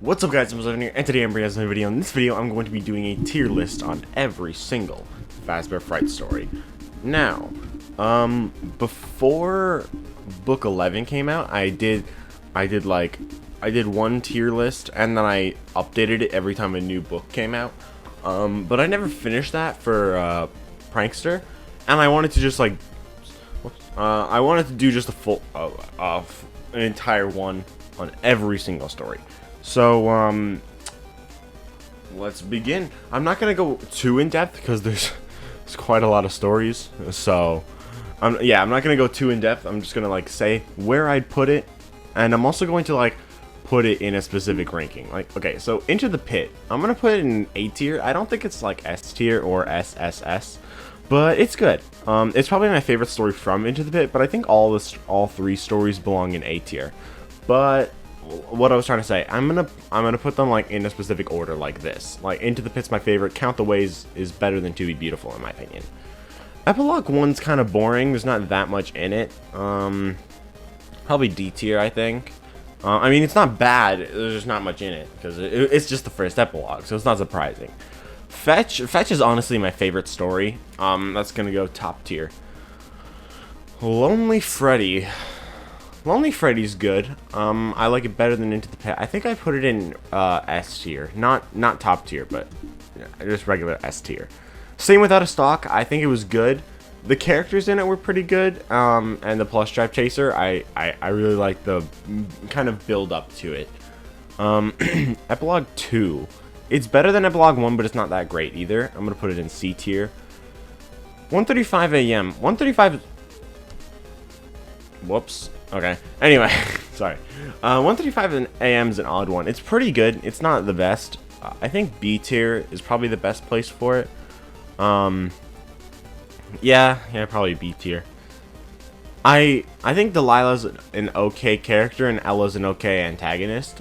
What's up guys, I'm Fazbear here, and today I'm bringing us another video. In this video, I'm going to be doing a tier list on every single Fazbear Frights story. Now, before book 11 came out, I did one tier list, and then I updated it every time a new book came out. But I never finished that for, Prankster, and I wanted to just I wanted to do just a full, an entire one on every single story. So, let's begin. I'm not gonna go too in depth because there's quite a lot of stories. So, I'm not gonna go too in depth. I'm just gonna say where I'd put it, and I'm also going to put it in a specific ranking. Okay, so Into the Pit, I'm gonna put it in A tier. I don't think it's S tier or SSS, but it's good. It's probably my favorite story from Into the Pit, but I think all three stories belong in A tier. But what I was trying to say, I'm gonna put them in a specific order like this. Into the Pit's my favorite. Count the Ways is better than To Be Beautiful in my opinion. Epilogue 1's kind of boring. There's not that much in it. Probably D tier, I think. I mean, it's not bad. There's just not much in it because it's just the first epilogue, so it's not surprising. Fetch is honestly my favorite story. That's gonna go top tier. Lonely Freddy's good. I like it better than Into the Pit. I think I put it in S tier, not top tier, but just regular S tier. Same with Out of Stock. I think it was good. The characters in it were pretty good, and the plush drive chaser. I really like the kind of build up to it. Epilogue 2. It's better than Epilogue 1, but it's not that great either. I'm gonna put it in C tier. 1:35 a.m. 1:35. Whoops. Okay. Anyway, sorry. 1:35 a.m. is an odd one. It's pretty good. It's not the best. I think B tier is probably the best place for it. Yeah, probably B tier. I think Delilah's an okay character and Ella's an okay antagonist.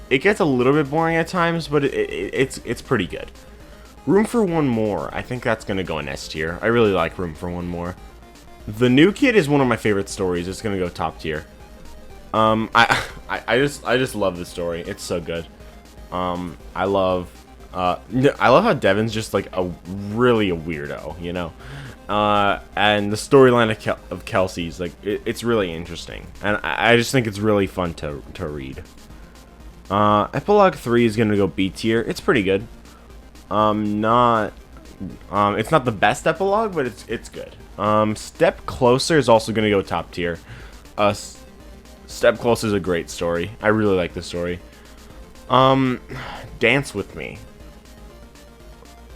It gets a little bit boring at times, but it's pretty good. Room for One More. I think that's gonna go in S tier. I really like Room for One More. The New Kid is one of my favorite stories. It's gonna go top tier. I just love this story. It's so good. I love how Devin's just really a weirdo, you know. And the storyline of Kelsey's it's really interesting, and I just think it's really fun to read. Epilogue 3 is gonna go B tier. It's pretty good. It's not the best epilogue, but it's good. Step Closer is also gonna go top tier. Step Closer is a great story. I really like this story. Dance With Me.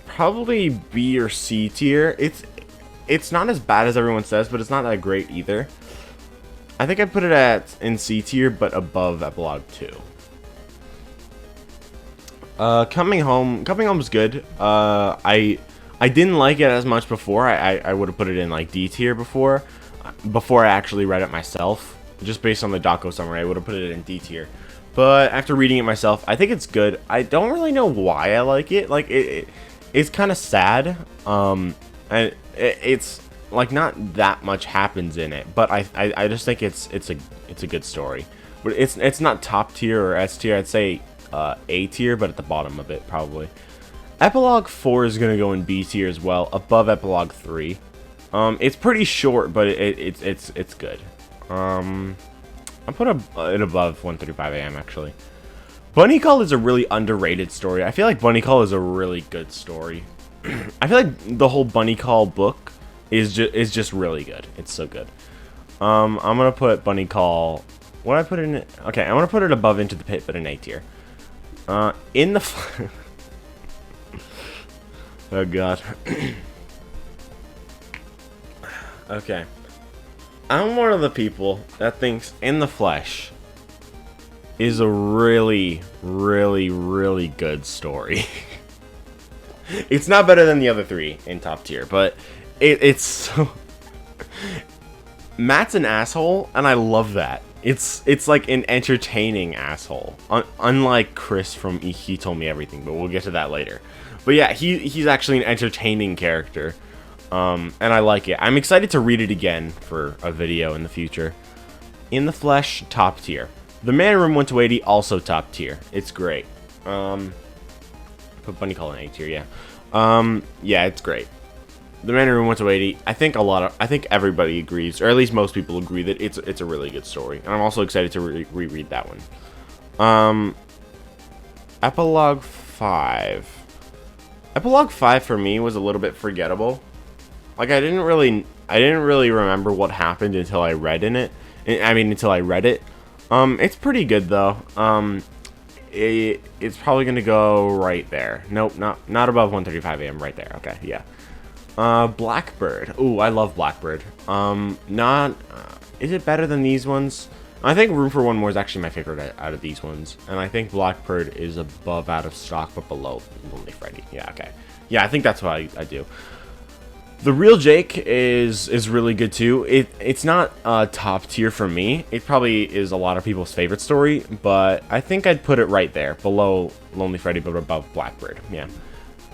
Probably B or C tier. It's not as bad as everyone says, but it's not that great either. I think I put it in C tier, but above Epilogue 2. Coming Home is good. I didn't like it as much before. I would have put it in D tier before I actually read it myself. Just based on the doco summary, I would have put it in D tier. But after reading it myself, I think it's good. I don't really know why I like it. It's kind of sad. And it's not that much happens in it, but I just think it's a good story. But it's not top tier or S tier. I'd say A tier, but at the bottom of it probably. Epilogue 4 is gonna go in B tier as well, above Epilogue 3. It's pretty short, but it's good. I'll put it above 1:35 a.m. actually. Bunny Call is a really underrated story. I feel like Bunny Call is a really good story. I feel like the whole Bunny Call book is just really good. It's so good. I'm gonna put Bunny Call. What did I put in it? Okay, I'm gonna put it above Into the Pit, but in A tier. In the oh god. Okay. I'm one of the people that thinks In the Flesh is a really, really, really good story. It's not better than the other three in top tier, but it's so... Matt's an asshole, and I love that. It's like an entertaining asshole. Unlike Chris from He Told Me Everything, but we'll get to that later. But yeah, he's actually an entertaining character. And I like it. I'm excited to read it again for a video in the future. In the Flesh, top tier. The Man Room 1-80, also top tier. It's great. Put Bunny Call in A tier, yeah. Yeah, it's great. The Man Room 1-80, I think everybody agrees, or at least most people agree that it's a really good story. And I'm also excited to reread that one. Epilogue 5. Epilogue 5 for me was a little bit forgettable. Like I didn't really remember what happened until I read it. It's pretty good though. It's probably gonna go right there. Nope, not above 1:35 a.m. Right there. Okay, yeah. Blackbird. Ooh, I love Blackbird. Is it better than these ones? I think Room for One More is actually my favorite out of these ones, and I think Blackbird is above Out of Stock, but below Lonely Freddy. Yeah, okay. Yeah, I think that's what I do. The Real Jake is really good too. It's not top tier for me. It probably is a lot of people's favorite story, but I think I'd put it right there, below Lonely Freddy, but above Blackbird. Yeah.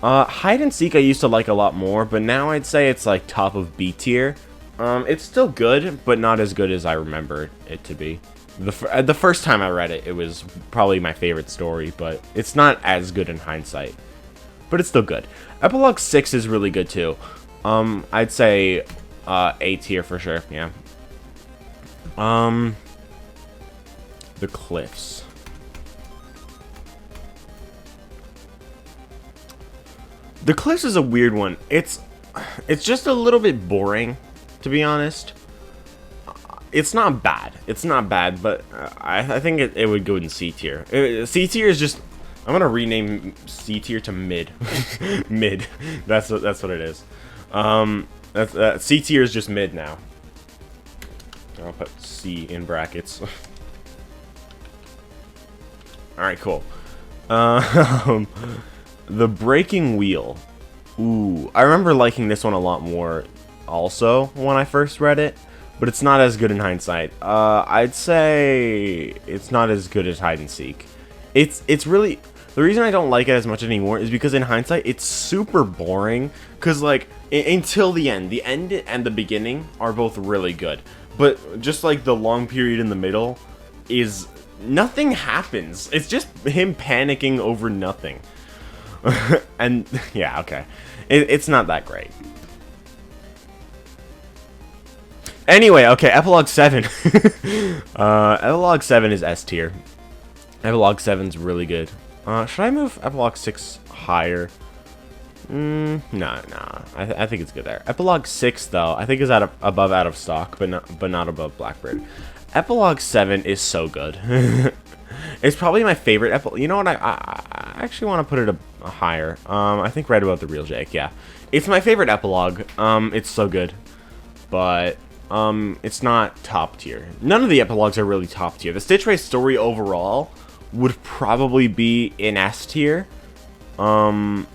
Hide and Seek I used to like a lot more, but now I'd say it's like top of B tier. It's still good, but not as good as I remember it to be. The first time I read it, it was probably my favorite story, but it's not as good in hindsight. But it's still good. Epilogue 6 is really good too. I'd say A tier for sure, yeah. The Cliffs. The Cliffs is a weird one. It's just a little bit boring, to be honest. It's not bad. It's not bad, but I think it would go in C tier. C tier is just... I'm gonna rename C tier to mid. Mid. That's what it is. C tier is just mid now. I'll put C in brackets. Alright, cool. The Breaking Wheel. Ooh, I remember liking this one a lot more also when I first read it, but it's not as good in hindsight. I'd say it's not as good as Hide and Seek. It's really... The reason I don't like it as much anymore is because in hindsight, it's super boring. Because, like, until the end and the beginning are both really good. But just, like, the long period in the middle is... Nothing happens. It's just him panicking over nothing. And, yeah, okay. It's not that great. Anyway, okay, Epilogue 7. Epilogue 7 is S tier. Epilogue 7's really good. Should I move Epilogue 6 higher? Nah. I think it's good there. Epilogue 6, though, I think is above Out of Stock, but not above Blackbird. Epilogue 7 is so good. It's probably my favorite epilogue. You know what? I actually want to put it a higher. I think right above The Real Jake, yeah. It's my favorite epilogue. It's so good. But, it's not top tier. None of the epilogues are really top tier. The Stitch Race story overall would probably be in S tier. Even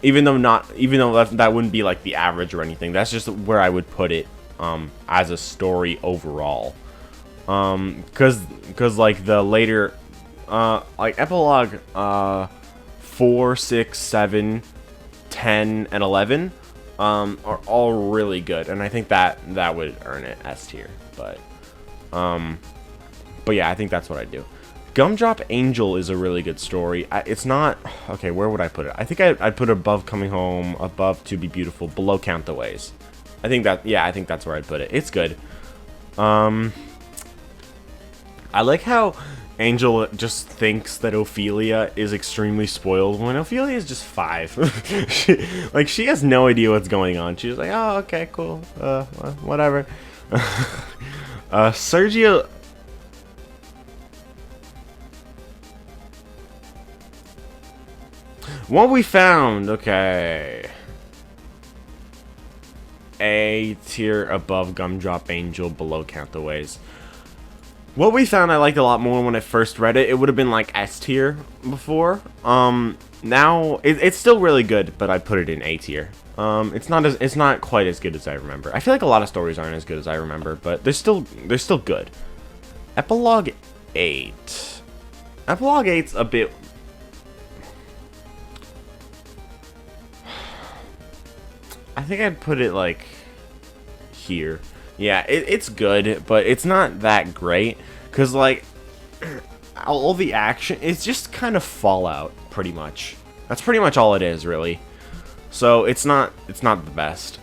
though that wouldn't be like the average or anything. That's just where I would put it as a story overall. Cause like the later like epilogue 4, 6, 7, 10, and 11 are all really good, and I think that would earn it S tier. But yeah, I think that's what I'd do. Gumdrop Angel is a really good story. It's not... Okay, where would I put it? I think I'd put it above Coming Home, above To Be Beautiful, below Count the Ways. I think that's where I'd put it. It's good. I like how Angel just thinks that Ophelia is extremely spoiled when Ophelia is just 5. she has no idea what's going on. She's like, oh, okay, cool. Whatever. Sergio... What we found, okay. A tier above Gumdrop Angel, below Count the Ways. What we found I liked a lot more when I first read it. It would have been like S tier before. Now it's still really good, but I put it in A tier. It's not quite as good as I remember. I feel like a lot of stories aren't as good as I remember, but they're still good. Epilogue 8. Epilogue 8's a bit... I think I'd put it like here. Yeah, it's good, but it's not that great. Because, like, all the action, it's just kind of Fallout, pretty much. That's pretty much all it is, really. So it's not the best.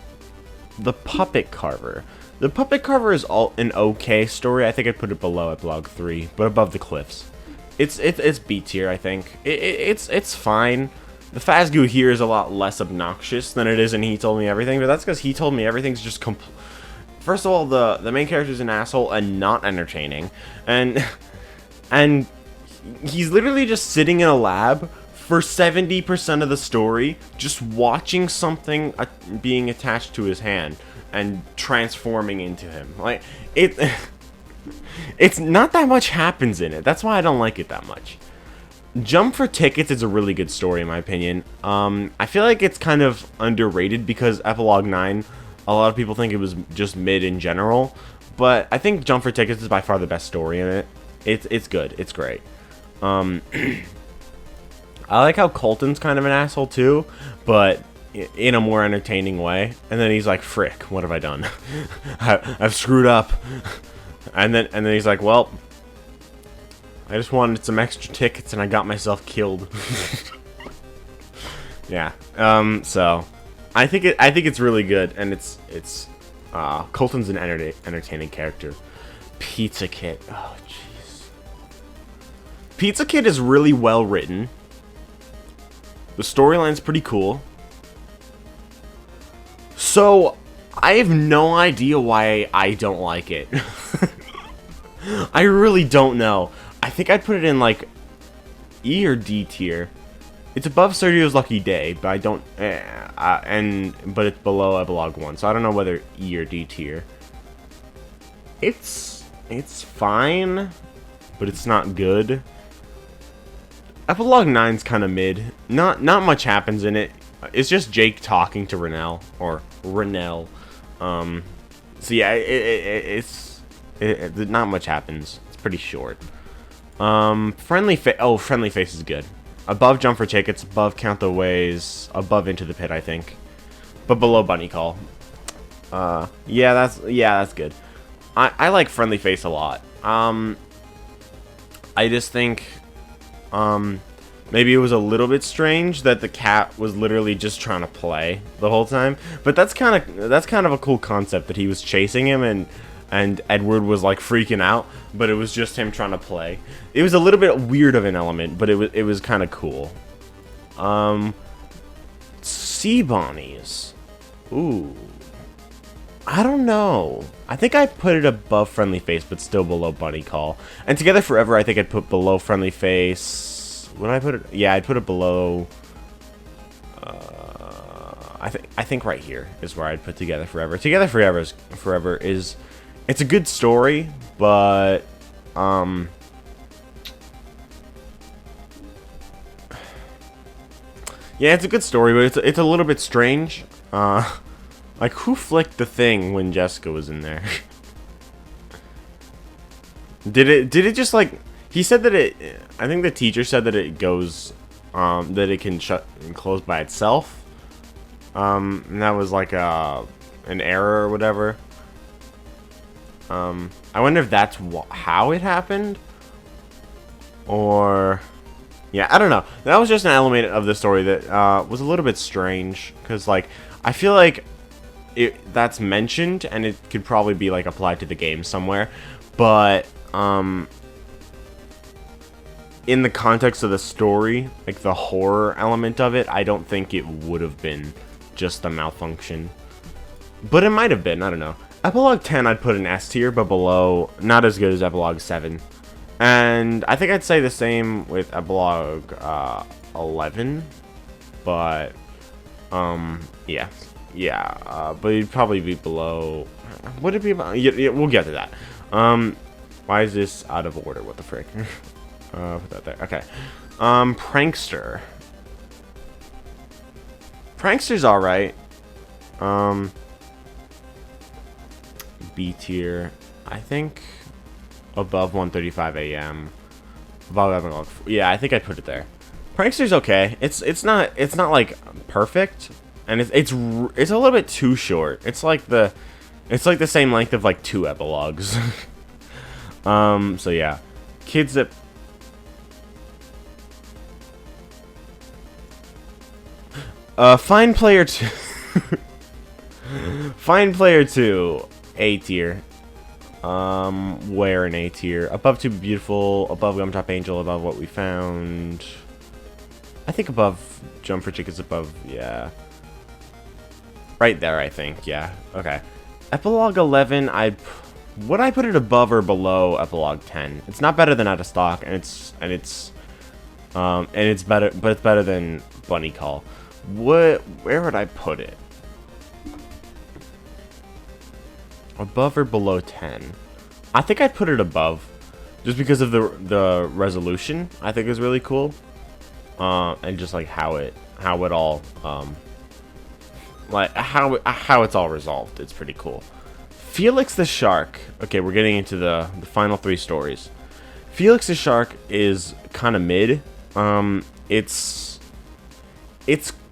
The Puppet Carver. The Puppet Carver is an okay story. I think I'd put it below Epilogue 3, but above the cliffs. It's B tier, I think. It's fine. The Fazbear here is a lot less obnoxious than it is in He Told Me Everything, but that's because He Told Me Everything's just First of all, the main character's an asshole and not entertaining, and he's literally just sitting in a lab for 70% of the story, just watching something being attached to his hand and transforming into him. Like it's not that much happens in it. That's why I don't like it that much. Jump for Tickets is a really good story in my opinion. I feel like it's kind of underrated because Epilogue 9, a lot of people think it was just mid in general, but I think Jump for Tickets is by far the best story in it. It's good. It's great. I like how Colton's kind of an asshole too, but in a more entertaining way. And then he's like, "Frick, what have I done? I've screwed up." And then he's like, "Well, I just wanted some extra tickets and I got myself killed." Yeah. So I think it's really good, and it's Colton's an entertaining character. Pizza Kit. Oh jeez. Pizza Kit is really well written. The storyline's pretty cool. So I have no idea why I don't like it. I really don't know. I think I'd put it in like E or D tier. It's above Sergio's Lucky Day, but I don't, but it's below Epilogue 1, so I don't know whether E or D tier. It's fine, but it's not good. Epilogue 9's kind of mid. Not much happens in it. It's just Jake talking to Renell, or Renell. So yeah, it's not much happens. It's pretty short. Friendly Face is good. Above Jump for Tickets, above Count the Ways, above Into the Pit, I think, but below Bunny Call. Yeah, that's good. I like Friendly Face a lot. I just think, maybe it was a little bit strange that the cat was literally just trying to play the whole time. But that's kind of a cool concept that he was chasing him and Edward was like freaking out, but it was just him trying to play. It was a little bit weird of an element, but it was kind of cool. Sea Bonnies. Ooh. I don't know. I think I put it above Friendly Face, but still below Bunny Call. And Together Forever, I think I'd put below Friendly Face. Would I put it? Yeah, I'd put it below. I think right here is where I'd put Together Forever. Together Forever is it's a good story, but yeah, it's a good story, but it's a little bit strange. Like, who flicked the thing when Jessica was in there? Did it just like, he said that I think the teacher said that it goes, that it can shut and close by itself. And that was like an error or whatever. I wonder if that's how it happened, or yeah, I don't know. That was just an element of the story that was a little bit strange, because like I feel like that's mentioned and it could probably be like applied to the game somewhere, but in the context of the story, like the horror element of it, I don't think it would have been just a malfunction, but it might have been. I don't know. Epilogue 10 I'd put an S tier, but below, not as good as Epilogue 7. And I think I'd say the same with Epilogue 11, but yeah, but it'd probably be below. Would it be about? Yeah, we'll get to that. Why is this out of order? What the frick? Put that there. Okay. Prankster. Prankster's all right. B tier, I think. Above 1:35 a.m. Above, yeah, I think I'd put it there. Prankster's okay. It's not like perfect, and it's a little bit too short. It's like the same length of like 2 epilogues. So yeah, kids that... Fine player 2. Fine player 2. A tier. Where in A tier? Above Too Beautiful, above Gumdrop Angel, above What We Found. I think above Jump for Chickens, above, yeah. Right there, I think, yeah. Okay. Epilogue 11, would I put it above or below Epilogue 10? It's not better than Out of Stock, and it's better, but it's better than Bunny Call. Where would I put it? Above or below 10? I think I'd put it above, just because of the resolution. I think is really cool, and just like how it all like how it's all resolved. It's pretty cool. Felix the Shark. Okay, we're getting into the final 3 stories. Felix the Shark is kind of mid. It's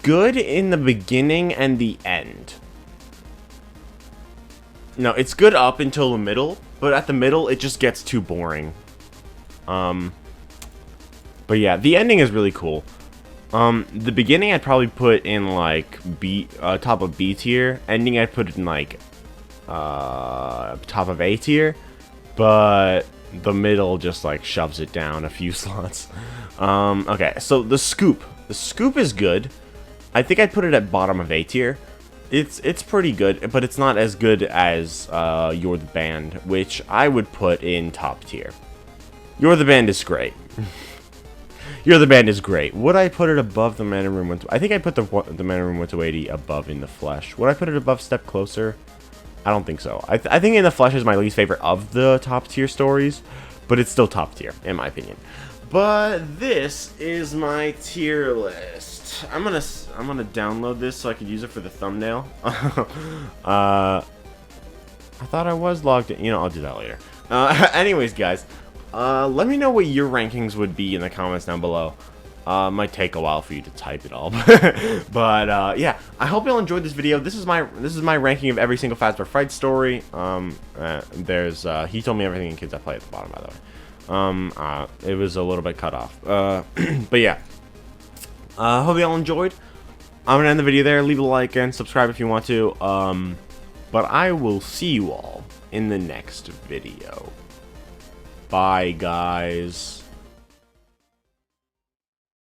good in the beginning and the end. No, it's good up until the middle, but at the middle it just gets too boring. But yeah, the ending is really cool. The beginning I'd probably put in like top of B tier. Ending I'd put in like top of A tier, but the middle just like shoves it down a few slots. Okay, so the scoop is good. I think I'd put it at bottom of A tier. It's pretty good, but it's not as good as You're the Band, which I would put in top tier. You're the Band is great. You're the Band is great. Would I put it above the Man in Room 1? I think I put the Man in Room 180 above In the Flesh. Would I put it above Step Closer? I don't think so. I think In the Flesh is my least favorite of the top tier stories, but it's still top tier in my opinion. But this is my tier list. I'm gonna download this so I could use it for the thumbnail. I thought I was logged in. You know, I'll do that later. Anyways, guys, let me know what your rankings would be in the comments down below. Might take a while for you to type it all, but yeah, I hope y'all enjoyed this video. This is my ranking of every single Fazbear Frights story. There's He Told Me Everything in Kids I Play at the bottom, by the way. It was a little bit cut off. But yeah, hope y'all enjoyed. I'm gonna end the video there. Leave a like and subscribe if you want to. But I will see you all in the next video. Bye, guys.